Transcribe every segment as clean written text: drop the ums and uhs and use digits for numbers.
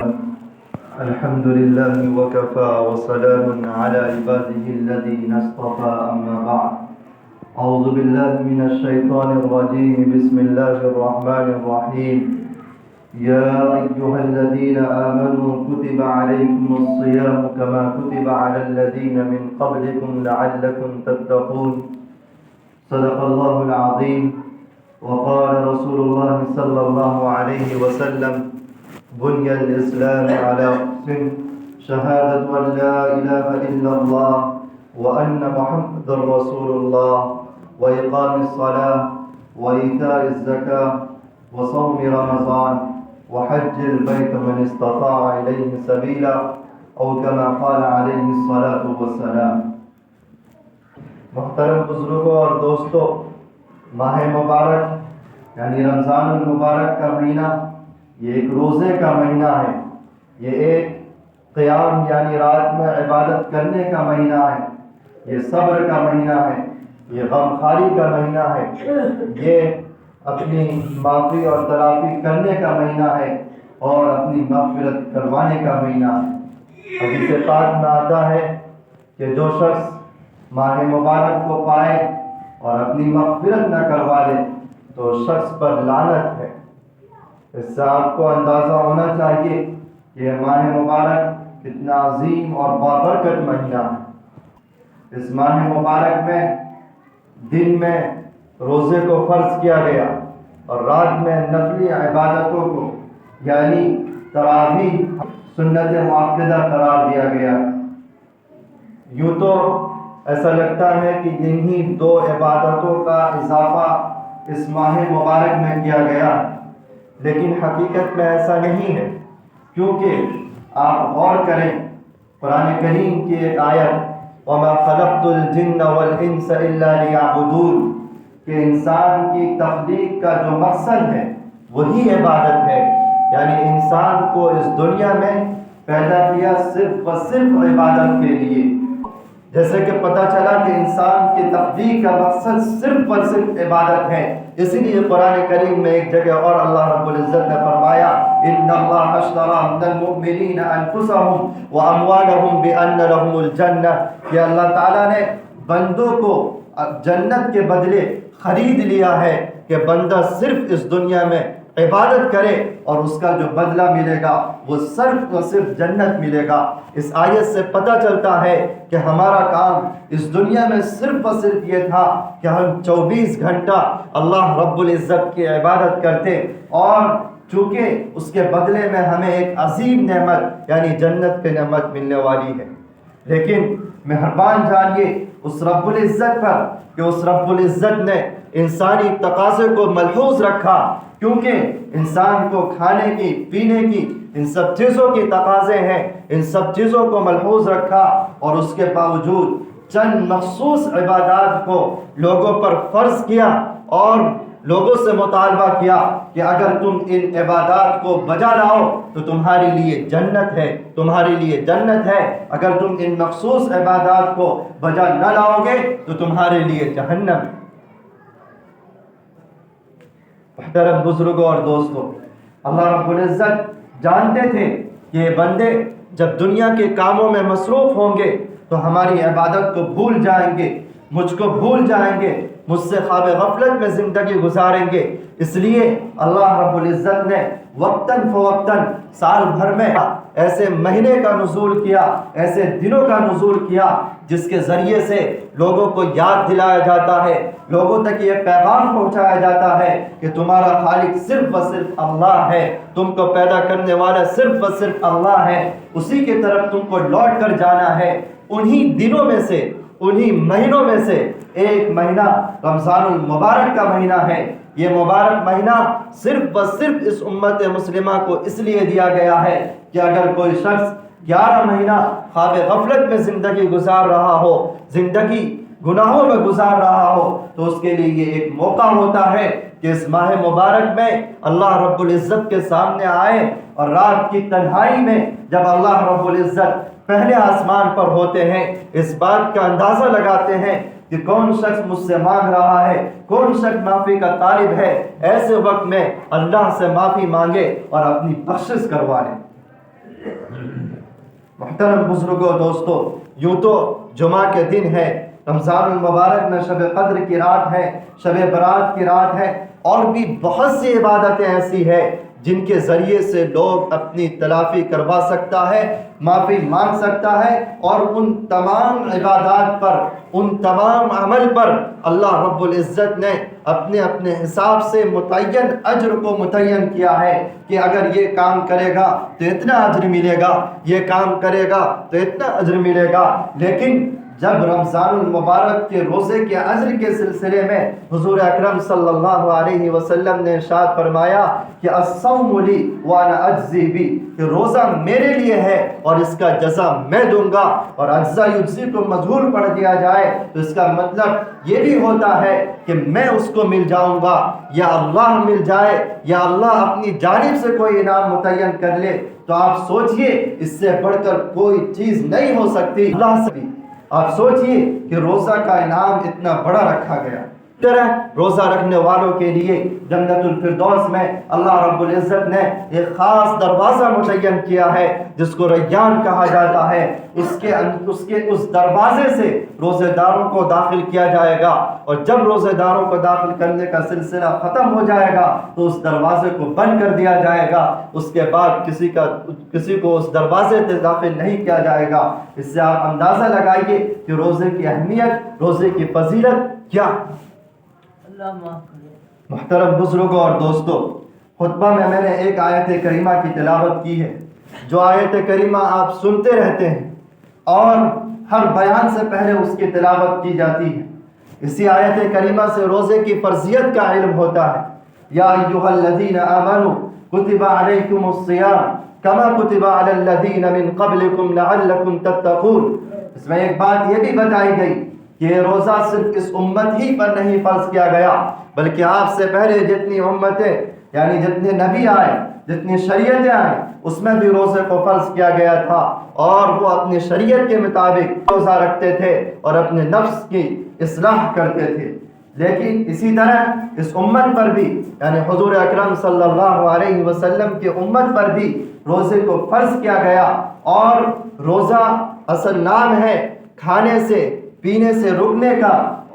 الحمد لله وكفى وسلام على عباده الذين اصطفى أما بعد. أعوذ بالله من الشيطان الرجيم. بسم الله الرحمن الرحيم. يا أيها الذين آمنوا كتب عليكم الصيام كما كتب على الذين من قبلكم لعلكم تتقون. صدق الله العظيم. وقال رسول الله صلى الله عليه وسلم: بني الإسلام على خمس: شهادة أن لا إله إلا الله وأن محمد رسول الله وإقام الصلاة وإيتاء الزكاة وصوم رمضان وحج البيت من استطاع إليه سبيلا، أو كما قال عليه الصلاة والسلام. محترم بزرگوں اور دوستوں، ماہ مبارک یعنی رمضان المبارک کا مہینہ یہ ایک روزے کا مہینہ ہے. یہ ایک قیام یعنی رات میں عبادت کرنے کا مہینہ ہے. یہ صبر کا مہینہ ہے. یہ غمخواری کا مہینہ ہے. یہ اپنی معافی اور تلافی کرنے کا مہینہ ہے اور اپنی مغفرت کروانے کا مہینہ ہے. حدیث پاک میں آتا ہے کہ جو شخص ماہ مبارک کو پائے اور اپنی مغفرت نہ کروا لے تو شخص پر لعنت ہے. اس سے آپ کو اندازہ ہونا چاہیے کہ ماہ مبارک کتنا عظیم اور بابرکت مہینہ ہے. اس ماہ مبارک میں دن میں روزے کو فرض کیا گیا اور رات میں نفلی عبادتوں کو یعنی تراویح سنت مؤکدہ قرار دیا گیا. یوں تو ایسا لگتا ہے کہ انہی دو عبادتوں کا اضافہ اس ماہ مبارک میں کیا گیا، لیکن حقیقت میں ایسا نہیں ہے. کیونکہ آپ غور کریں قرآن کریم کی ایک آیت وَمَا خَلَقْتُ الْجِنَّ وَالْإِنسَ إِلَّا لِيَعْبُدُونَ کہ انسان کی تخلیق کا جو مقصد ہے وہی عبادت ہے. یعنی انسان کو اس دنیا میں پیدا کیا صرف و صرف عبادت کے لیے. جیسے کہ پتہ چلا کہ انسان کی تخلیق کا مقصد صرف و صرف عبادت ہے، اسی لیے قرآن کریم میں ایک جگہ اور اللہ رب العزت نے فرمایا ان اللہ اشتری من المؤمنین انفسهم واموالهم بان لهم الجنہ کہ اللہ تعالیٰ نے بندوں کو جنت کے بدلے خرید لیا ہے کہ بندہ صرف اس دنیا میں عبادت کرے اور اس کا جو بدلہ ملے گا وہ صرف و صرف جنت ملے گا. اس آیت سے پتہ چلتا ہے کہ ہمارا کام اس دنیا میں صرف و صرف یہ تھا کہ ہم 24 گھنٹہ اللہ رب العزت کی عبادت کرتے اور چونکہ اس کے بدلے میں ہمیں ایک عظیم نعمت یعنی جنت کی نعمت ملنے والی ہے. لیکن مہربان جانیے اس رب العزت پر کہ اس رب العزت نے انسانی تقاضے کو ملحوظ رکھا، کیونکہ انسان کو کھانے کی پینے کی ان سب چیزوں کی تقاضے ہیں. ان سب چیزوں کو ملحوظ رکھا اور اس کے باوجود چند مخصوص عبادات کو لوگوں پر فرض کیا اور لوگوں سے مطالبہ کیا کہ اگر تم ان عبادات کو بجا لاؤ تو تمہارے لیے جنت ہے، تمہارے لیے جنت ہے. اگر تم ان مخصوص عبادات کو بجا نہ لاؤ گے تو تمہارے لیے جہنم. محترم بزرگوں اور دوستوں، اللہ رب العزت جانتے تھے کہ یہ بندے جب دنیا کے کاموں میں مصروف ہوں گے تو ہماری عبادت کو بھول جائیں گے، مجھ کو بھول جائیں گے، مجھ سے خواب غفلت میں زندگی گزاریں گے. اس لیے اللہ رب العزت نے وقتاً فوقتاً سال بھر میں ایسے مہینے کا نزول کیا، ایسے دنوں کا نزول کیا جس کے ذریعے سے لوگوں کو یاد دلایا جاتا ہے، لوگوں تک یہ پیغام پہنچایا جاتا ہے کہ تمہارا خالق صرف و صرف اللہ ہے، تم کو پیدا کرنے والا صرف و صرف اللہ ہے، اسی کی طرف تم کو لوٹ کر جانا ہے. انہی دنوں میں سے انہی مہینوں میں سے ایک مہینہ رمضان المبارک کا مہینہ ہے. یہ مبارک مہینہ صرف و صرف اس امت مسلمہ کو اس لیے دیا گیا ہے کہ اگر کوئی شخص 11 مہینہ خواب غفلت میں زندگی گزار رہا ہو، زندگی گناہوں میں گزار رہا ہو، تو اس کے لیے یہ ایک موقع ہوتا ہے کہ اس ماہ مبارک میں اللہ رب العزت کے سامنے آئے اور رات کی تنہائی میں جب اللہ رب العزت پہلے آسمان پر ہوتے ہیں اس بات کا اندازہ لگاتے ہیں کہ کون شخص مجھ سے مانگ رہا ہے، کون شخص معافی کا طالب ہے. ایسے وقت میں اللہ سے معافی مانگے اور اپنی بخشش کروا لے. محترم بزرگوں دوستو، یوں تو جمعہ کے دن ہے، رمضان المبارک میں شب قدر کی رات ہے، شب برات کی رات ہے، اور بھی بہت سی عبادتیں ایسی ہیں جن کے ذریعے سے لوگ اپنی تلافی کروا سکتا ہے، معافی مانگ سکتا ہے، اور ان تمام عبادات پر، ان تمام عمل پر اللہ رب العزت نے اپنے اپنے حساب سے متعین اجر کو متعین کیا ہے کہ اگر یہ کام کرے گا تو اتنا اجر ملے گا، یہ کام کرے گا تو اتنا اجر ملے گا۔ لیکن جب رمضان المبارک کے روزے کے اجر کے سلسلے میں حضور اکرم صلی اللہ علیہ وسلم نے ارشاد فرمایا کہ الصوم لی وانا اجزی بی، کہ روزہ میرے لیے ہے اور اس کا جزا میں دوں گا، اور اجزا یجزی کو مجہول پڑھ دیا جائے تو اس کا مطلب یہ بھی ہوتا ہے کہ میں اس کو مل جاؤں گا، یا اللہ مل جائے، یا اللہ اپنی جانب سے کوئی انعام متعین کر لے۔ تو آپ سوچئے اس سے بڑھ کر کوئی چیز نہیں ہو سکتی اللہ سے بھی۔ آپ سوچئے کہ روزہ کا انعام اتنا بڑا رکھا گیا۔ طرح روزہ رکھنے والوں کے لیے جنت الفردوس میں اللہ رب العزت نے ایک خاص دروازہ متعین کیا ہے جس کو ریان کہا جاتا ہے۔ اس دروازے سے روزے داروں کو داخل کیا جائے گا، اور جب روزے داروں کو داخل کرنے کا سلسلہ ختم ہو جائے گا تو اس دروازے کو بند کر دیا جائے گا، اس کے بعد کسی کو اس دروازے سے داخل نہیں کیا جائے گا۔ اس سے آپ اندازہ لگائیے کہ روزے کی اہمیت، روزے کی فضیلت کیا۔ محترم بزرگوں اور دوستو، خطبہ میں نے ایک آیت کریمہ کی تلاوت کی ہے، جو آیت کریمہ آپ سنتے رہتے ہیں اور ہر بیان سے پہلے اس کی تلاوت کی جاتی ہے۔ اسی آیت کریمہ سے روزے کی فرضیت کا علم ہوتا ہے۔ یا ایھا الذین آمنوا کتب علیکم الصیام کما کتب علی الذین من قبلکم لعلکم تتقون۔ اس میں ایک بات یہ بھی بتائی گئی کہ یہ روزہ صرف اس امت ہی پر نہیں فرض کیا گیا، بلکہ آپ سے پہلے جتنی امتیں، یعنی جتنے نبی آئے، جتنی شریعتیں آئیں، اس میں بھی روزے کو فرض کیا گیا تھا، اور وہ اپنی شریعت کے مطابق روزہ رکھتے تھے اور اپنے نفس کی اصلاح کرتے تھے۔ لیکن اسی طرح اس امت پر بھی، یعنی حضور اکرم صلی اللہ علیہ وسلم کی امت پر بھی روزے کو فرض کیا گیا، اور روزہ اصل نام ہے کھانے سے پینے سے رکنے کا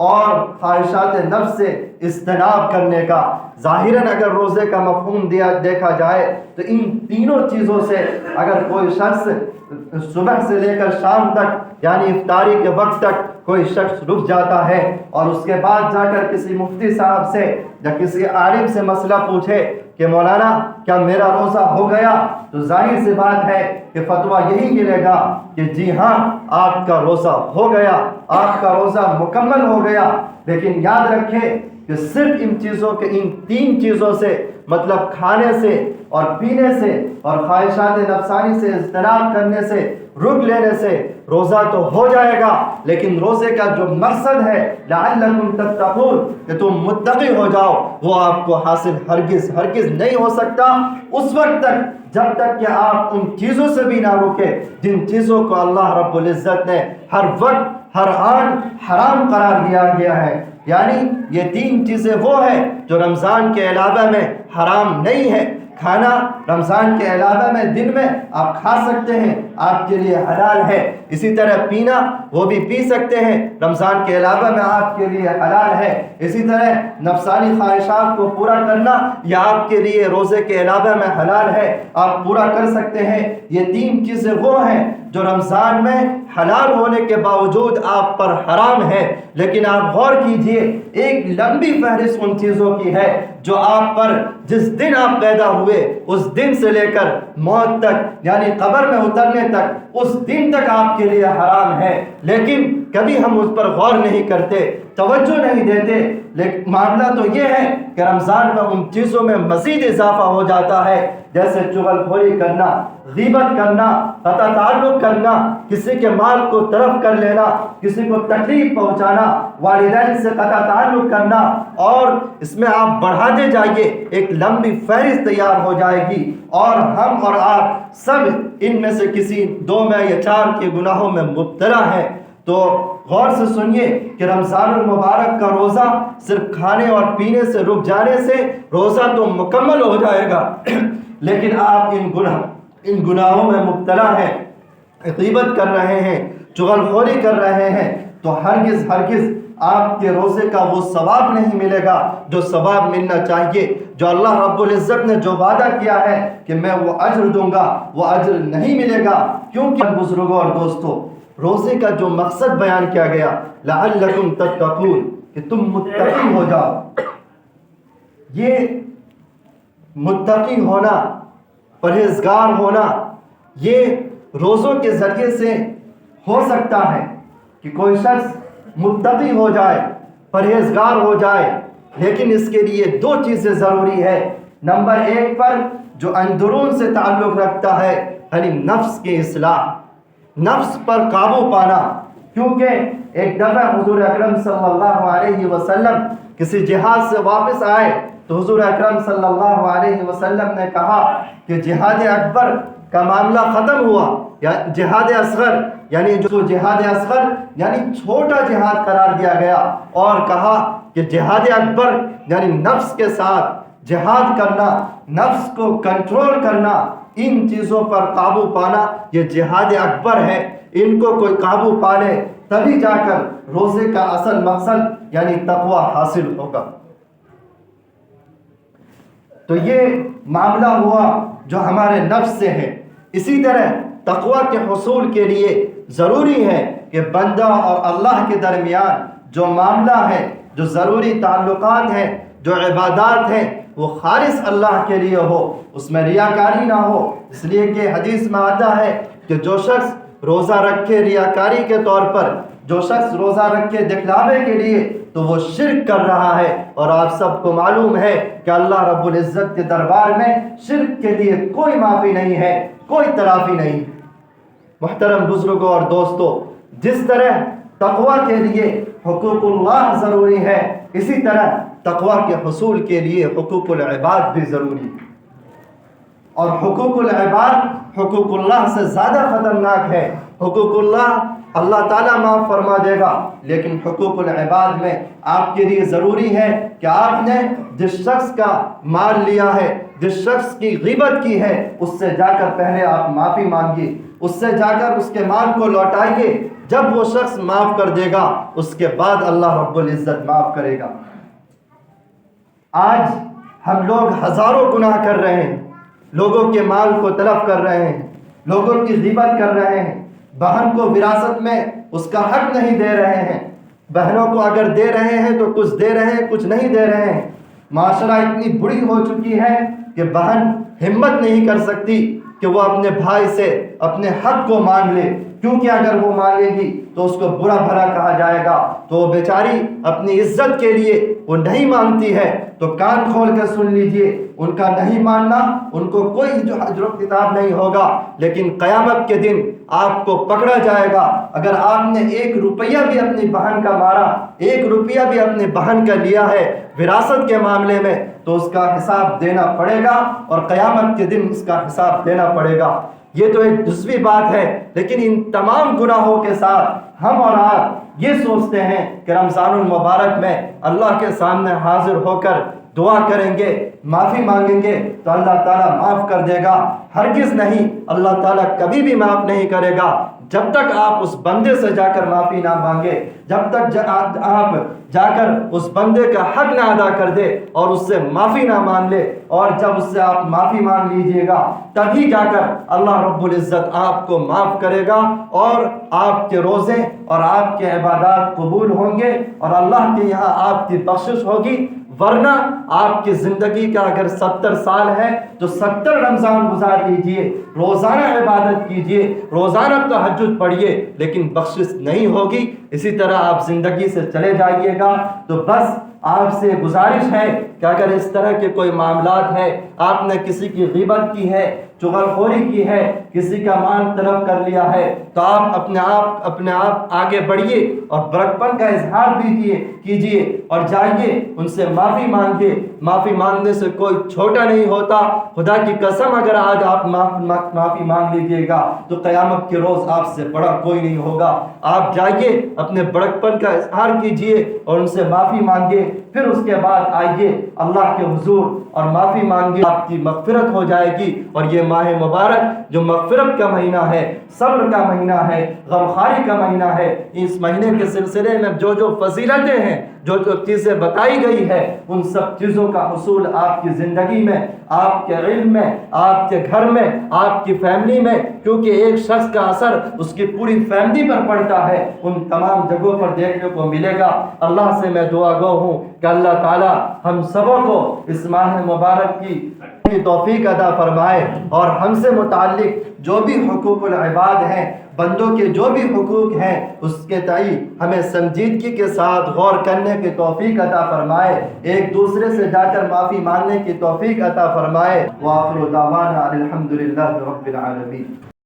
اور خواہشات نفس سے اجتناب کرنے کا۔ ظاہراً اگر روزے کا مفہوم دیکھا جائے تو ان تینوں چیزوں سے اگر کوئی شخص صبح سے لے کر شام تک، یعنی افطاری کے وقت تک کوئی شخص رک جاتا ہے اور اس کے بعد جا کر کسی مفتی صاحب سے یا کسی عالم سے مسئلہ پوچھے کہ مولانا کیا میرا روزہ ہو گیا، تو ظاہر سی بات ہے کہ فتویٰ یہی ملے گا کہ جی ہاں آپ کا روزہ ہو گیا، آپ کا روزہ مکمل ہو گیا۔ لیکن یاد رکھیں کہ صرف ان تین چیزوں سے، مطلب کھانے سے اور پینے سے اور خواہشات نفسانی سے اجتناب کرنے سے، رک لینے سے روزہ تو ہو جائے گا، لیکن روزے کا جو مقصد ہے لعلکم تتقون، کہ تم متقی ہو جاؤ، وہ آپ کو حاصل ہرگز نہیں ہو سکتا اس وقت تک جب تک کہ آپ ان چیزوں سے بھی نہ روکے جن چیزوں کو اللہ رب العزت نے ہر وقت ہر آن حرام قرار دیا گیا ہے۔ یعنی یہ تین چیزیں وہ ہیں جو رمضان کے علاوہ میں حرام نہیں ہے۔ کھانا رمضان کے علاوہ میں دن میں آپ کھا سکتے ہیں، آپ کے لیے حلال ہے۔ اسی طرح پینا، وہ بھی پی سکتے ہیں، رمضان کے علاوہ میں آپ کے لیے حلال ہے۔ اسی طرح نفسانی خواہشات کو پورا کرنا، یہ آپ کے لیے روزے کے علاوہ میں حلال ہے، آپ پورا کر سکتے ہیں۔ یہ تین چیزیں وہ ہیں جو رمضان میں حلال ہونے کے باوجود آپ پر حرام ہے، لیکن آپ غور کیجئے ایک لمبی فہرست ان چیزوں کی ہے جو آپ پر جس دن آپ پیدا ہوئے اس دن سے لے کر موت تک، یعنی قبر میں اترنے تک، اس دن تک آپ کے لیے حرام ہے، لیکن کبھی ہم اس پر غور نہیں کرتے، توجہ نہیں دیتے۔ لیکن معاملہ تو یہ ہے کہ رمضان میں ان چیزوں میں مزید اضافہ ہو جاتا ہے، جیسے چغل خوری کرنا، غیبت کرنا، قطع تعلق کرنا، کسی کے مال کو طرف کر لینا، کسی کو تکلیف پہنچانا، والدین سے قطع تعلق کرنا، اور اس میں آپ بڑھاتے جائیے، ایک لمبی فہرست تیار ہو جائے گی، اور ہم اور آپ سب ان میں سے کسی 2 میں یا 4 کے گناہوں میں مبتلا ہیں۔ تو غور سے سنیے کہ رمضان المبارک کا روزہ صرف کھانے اور پینے سے رک جانے سے روزہ تو مکمل ہو جائے گا، لیکن آپ ان گناہوں میں مبتلا ہیں۔ غیبت کر رہے ہیں، چغلخوری کر رہے ہیں، تو ہرگز ہرگز آپ کے روزے کا وہ ثواب نہیں ملے گا جو ثواب ملنا چاہیے، جو اللہ رب العزت نے جو وعدہ کیا ہے کہ میں وہ اجر دوں گا، وہ اجر نہیں ملے گا۔ کیونکہ بزرگوں اور دوستوں، روزے کا جو مقصد بیان کیا گیا، لعلکم تتقون، کہ تم متقی ہو جاؤ، یہ متقی ہونا، پرہیزگار ہونا، یہ روزوں کے ذریعے سے ہو سکتا ہے کہ کوئی شخص متقی ہو جائے، پرہیزگار ہو جائے، لیکن اس کے لیے دو چیزیں ضروری ہے۔ نمبر ایک پر جو اندرون سے تعلق رکھتا ہے، یعنی نفس کی اصلاح، نفس پر قابو پانا۔ کیونکہ ایک دفعہ حضور اکرم صلی اللہ علیہ وسلم کسی جہاد سے واپس آئے تو حضور اکرم صلی اللہ علیہ وسلم نے کہا کہ جہاد اکبر کا معاملہ ختم ہوا، یا جہاد اصغر، یعنی جو جہاد اصغر یعنی چھوٹا جہاد قرار دیا گیا، اور کہا کہ جہاد اکبر یعنی نفس کے ساتھ جہاد کرنا، نفس کو کنٹرول کرنا، ان چیزوں پر قابو پانا، یہ جہاد اکبر ہے۔ ان کو کوئی قابو پالے تبھی جا کر روزے کا اصل مقصد یعنی تقوی حاصل ہوگا۔ تو یہ معاملہ ہوا جو ہمارے نفس سے ہے۔ اسی طرح تقوی کے حصول کے لیے ضروری ہے کہ بندہ اور اللہ کے درمیان جو معاملہ ہے، جو ضروری تعلقات ہیں، جو عبادات ہیں، وہ خالص اللہ کے لیے ہو، اس میں ریاکاری نہ ہو۔ اس لیے کہ حدیث میں آتا ہے کہ جو شخص روزہ رکھے ریاکاری کے طور پر، جو شخص روزہ رکھے دکھلاوے کے لیے، تو وہ شرک کر رہا ہے، اور آپ سب کو معلوم ہے کہ اللہ رب العزت کے دربار میں شرک کے لیے کوئی معافی نہیں ہے، کوئی تلافی نہیں۔ محترم بزرگوں اور دوستوں، جس طرح تقوی کے لیے حقوق اللہ ضروری ہے، اسی طرح تقوی کے حصول کے لیے حقوق العباد بھی ضروری ہے۔ اور حقوق العباد حقوق اللہ سے زیادہ خطرناک ہے۔ حقوق اللہ تعالیٰ معاف فرما دے گا، لیکن حقوق العباد میں آپ کے لیے ضروری ہے کہ آپ نے جس شخص کا مال لیا ہے، جس شخص کی غیبت کی ہے، اس سے جا کر پہلے آپ معافی مانگیے، اس سے جا کر اس کے مال کو لوٹائیے۔ جب وہ شخص معاف کر دے گا، اس کے بعد اللہ رب العزت معاف کرے گا۔ آج ہم لوگ ہزاروں گناہ کر رہے ہیں، لوگوں کے مال کو تلف کر رہے ہیں، لوگوں کی غیبت کر رہے ہیں، بہن کو وراثت میں اس کا حق نہیں دے رہے ہیں، بہنوں کو اگر دے رہے ہیں تو کچھ دے رہے ہیں، کچھ نہیں دے رہے ہیں۔ معاشرہ اتنی بری ہو چکی ہے کہ بہن ہمت نہیں کر سکتی کہ وہ اپنے بھائی سے اپنے حق کو مانگ لے، کیونکہ اگر وہ مانگے گی تو اس کو برا بھلا کہا جائے گا، تو وہ بیچاری اپنی عزت کے لیے وہ نہیں مانگتی ہے۔ تو کان کھول کر سن لیجئے، ان کا نہیں ماننا ان کو کوئی جو حجر و کتاب نہیں ہوگا، لیکن قیامت کے دن آپ کو پکڑا جائے گا۔ اگر آپ نے 1 روپیہ بھی اپنی بہن کا مارا، 1 روپیہ بھی اپنی بہن کا لیا ہے وراثت کے معاملے میں، تو اس کا حساب دینا پڑے گا، اور قیامت کے دن اس کا حساب دینا پڑے گا۔ یہ تو ایک دوسری بات ہے، لیکن ان تمام گناہوں کے ساتھ ہم اور آپ یہ سوچتے ہیں کہ رمضان المبارک میں اللہ کے سامنے حاضر ہو کر دعا کریں گے، معافی مانگیں گے تو اللہ تعالیٰ معاف کر دے گا۔ ہرگز نہیں، اللہ تعالیٰ کبھی بھی معاف نہیں کرے گا جب تک آپ اس بندے سے جا کر معافی نہ مانگے، جب تک آپ جا کر اس بندے کا حق نہ ادا کر دے اور اس سے معافی نہ مانگ لے، اور جب اس سے آپ معافی مانگ لیجئے گا تبھی جا کر اللہ رب العزت آپ کو معاف کرے گا، اور آپ کے روزے اور آپ کے عبادات قبول ہوں گے، اور اللہ کے یہاں آپ کی بخشش ہوگی۔ ورنہ آپ کی زندگی کا اگر 70 سال ہے تو 70 رمضان گزار لیجئے، روزانہ عبادت کیجئے، روزانہ تہجد پڑھیے، لیکن بخشش نہیں ہوگی۔ اسی طرح آپ زندگی سے چلے جائیے گا۔ تو بس آپ سے گزارش ہے کہ اگر اس طرح کے کوئی معاملات ہے، آپ نے کسی کی غیبت کی ہے، چغلخوری کی ہے، کسی کا مال طلب کر لیا ہے، تو آپ اپنے آپ آگے بڑھیے اور بڑکپن کا اظہار کیجیے اور جائیے ان سے معافی مانگیے۔ معافی مانگنے سے کوئی چھوٹا نہیں ہوتا۔ خدا کی قسم اگر آج آپ معافی مانگ لیجیے گا تو قیامت کے روز آپ سے بڑا کوئی نہیں ہوگا۔ آپ جائیے، اپنے بڑکپن کا اظہار کیجیے اور ان سے معافی مانگیے۔ پھر اس کے بعد آئیے اللہ کے حضور اور معافی مانگے، آپ کی مغفرت ہو جائے گی۔ اور یہ ماہ مبارک جو مغفرت کا مہینہ ہے، صبر کا مہینہ ہے، غمخواری کا مہینہ ہے، اس مہینے کے سلسلے میں جو جو فضیلتیں ہیں، جو جو چیزیں بتائی گئی ہے، ان سب چیزوں کا حصول آپ کی زندگی میں، آپ کے علم میں، آپ کے گھر میں، آپ کی فیملی میں، کیونکہ ایک شخص کا اثر اس کی پوری فیملی پر پڑتا ہے، ان تمام جگہوں پر دیکھنے کو ملے گا۔ اللہ سے میں دعا گو ہوں کہ اللہ تعالی ہم سبوں کو اس ماہ مبارک کی توفیق عطا فرمائے، اور ہم سے متعلق جو بھی حقوق العباد ہیں، بندوں کے جو بھی حقوق ہیں، اس کے تئیں ہمیں سنجیدگی کے ساتھ غور کرنے کی توفیق عطا فرمائے، ایک دوسرے سے جا کر معافی مانگنے کی توفیق عطا فرمائے۔ وآخر دعوانا الحمدللہ رب العالمین۔